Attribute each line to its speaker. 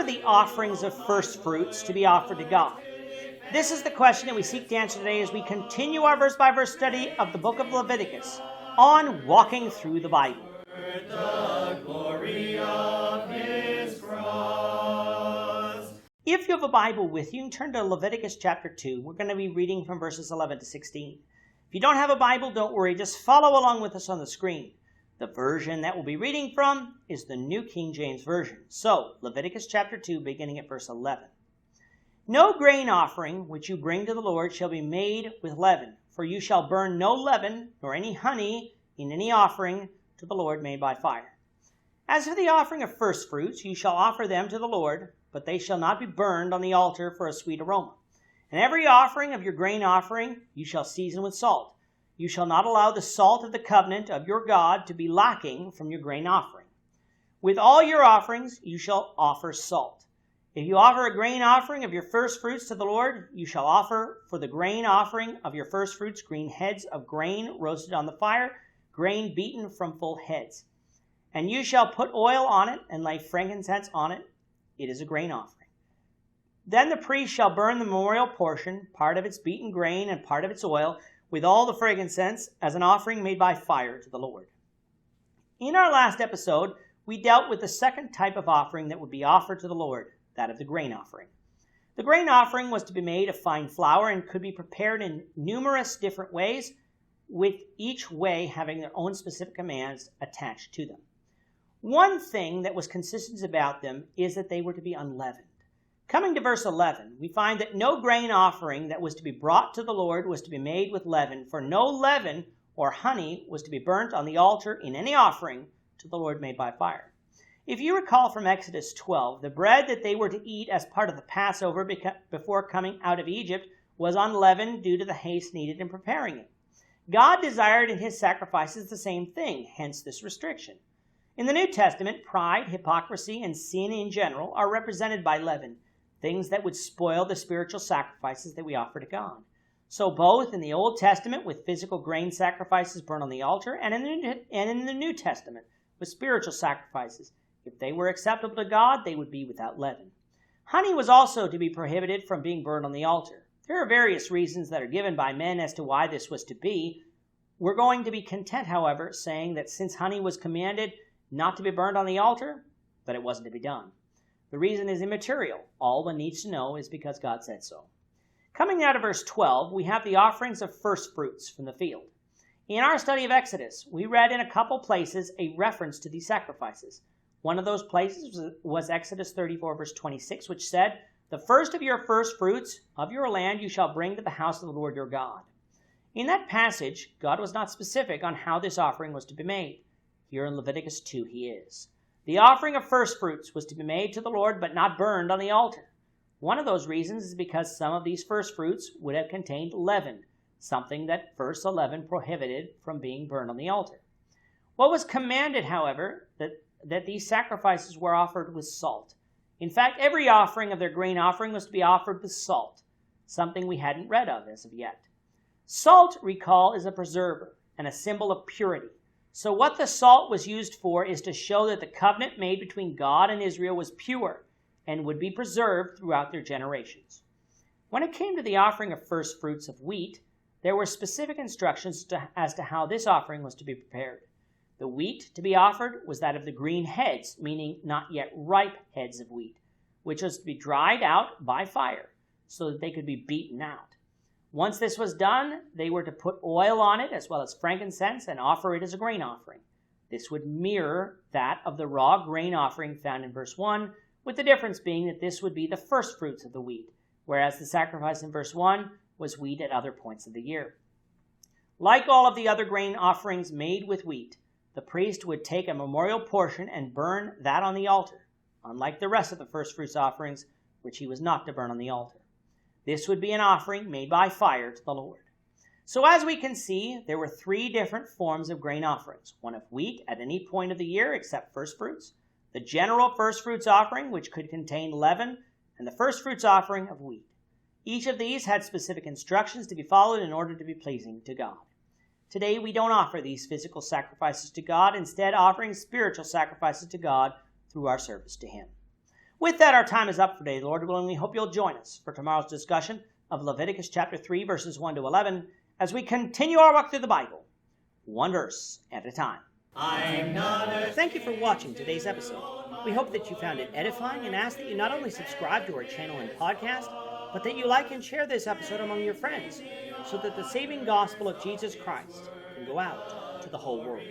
Speaker 1: the offerings of first fruits to be offered to God? This is the question that we seek to answer today as we continue our verse-by-verse study of the book of Leviticus on walking through the Bible.
Speaker 2: The glory of his cross.
Speaker 1: If you have a Bible with you, turn to Leviticus chapter 2. We're going to be reading from verses 11 to 16. If you don't have a Bible, don't worry. Just follow along with us on the screen. The version that we'll be reading from is the New King James Version. So, Leviticus chapter 2, beginning at verse 11. No grain offering which you bring to the Lord shall be made with leaven, for you shall burn no leaven, nor any honey in any offering to the Lord made by fire. As for the offering of first fruits, you shall offer them to the Lord, but they shall not be burned on the altar for a sweet aroma. And every offering of your grain offering you shall season with salt. You shall not allow the salt of the covenant of your God to be lacking from your grain offering. With all your offerings you shall offer salt. If you offer a grain offering of your first fruits to the Lord, you shall offer for the grain offering of your first fruits green heads of grain roasted on the fire, grain beaten from full heads. And you shall put oil on it and lay frankincense on it. It is a grain offering. Then the priest shall burn the memorial portion, part of its beaten grain and part of its oil, with all the frankincense as an offering made by fire to the Lord. In our last episode, we dealt with the second type of offering that would be offered to the Lord, that of the grain offering. The grain offering was to be made of fine flour and could be prepared in numerous different ways, with each way having their own specific commands attached to them. One thing that was consistent about them is that they were to be unleavened. Coming to verse 11, we find that no grain offering that was to be brought to the Lord was to be made with leaven, for no leaven or honey was to be burnt on the altar in any offering to the Lord made by fire. If you recall from Exodus 12, the bread that they were to eat as part of the Passover before coming out of Egypt was unleavened due to the haste needed in preparing it. God desired in his sacrifices the same thing, hence this restriction. In the New Testament, pride, hypocrisy, and sin in general are represented by leaven, things that would spoil the spiritual sacrifices that we offer to God. So both in the Old Testament with physical grain sacrifices burned on the altar, and in the New Testament with spiritual sacrifices, if they were acceptable to God, they would be without leaven. Honey was also to be prohibited from being burned on the altar. There are various reasons that are given by men as to why this was to be. We're going to be content, however, saying that since honey was commanded not to be burned on the altar, that it wasn't to be done. The reason is immaterial. All one needs to know is because God said so. Coming out of verse 12, we have the offerings of first fruits from the field. In our study of Exodus, we read in a couple places a reference to these sacrifices. One of those places was Exodus 34, verse 26, which said, "The first of your first fruits of your land you shall bring to the house of the Lord your God." In that passage, God was not specific on how this offering was to be made. Here in Leviticus 2, he is. The offering of first fruits was to be made to the Lord, but not burned on the altar. One of those reasons is because some of these first fruits would have contained leaven, something that verse 11 prohibited from being burned on the altar. What was commanded, however, that these sacrifices were offered with salt. In fact, every offering of their grain offering was to be offered with salt, something we hadn't read of as of yet. Salt, recall, is a preserver and a symbol of purity. So what the salt was used for is to show that the covenant made between God and Israel was pure and would be preserved throughout their generations. When it came to the offering of first fruits of wheat, there were specific instructions as to how this offering was to be prepared. The wheat to be offered was that of the green heads, meaning not yet ripe heads of wheat, which was to be dried out by fire so that they could be beaten out. Once this was done, they were to put oil on it as well as frankincense and offer it as a grain offering. This would mirror that of the raw grain offering found in verse 1, with the difference being that this would be the first fruits of the wheat, whereas the sacrifice in verse 1 was wheat at other points of the year. Like all of the other grain offerings made with wheat, the priest would take a memorial portion and burn that on the altar, unlike the rest of the first fruits offerings, which he was not to burn on the altar. This would be an offering made by fire to the Lord. So as we can see, there were 3 different forms of grain offerings, one of wheat at any point of the year except first fruits, the general first fruits offering, which could contain leaven, and the first fruits offering of wheat. Each of these had specific instructions to be followed in order to be pleasing to God. Today, we don't offer these physical sacrifices to God, instead offering spiritual sacrifices to God through our service to him. With that, our time is up for today. Lord willing, we hope you'll join us for tomorrow's discussion of Leviticus chapter 3, verses 1 to 11, as we continue our walk through the Bible, one verse at a time. Thank you for watching today's episode. We hope that you found it edifying and ask that you not only subscribe to our channel and podcast, but that you like and share this episode among your friends, so that the saving gospel of Jesus Christ can go out to the whole world.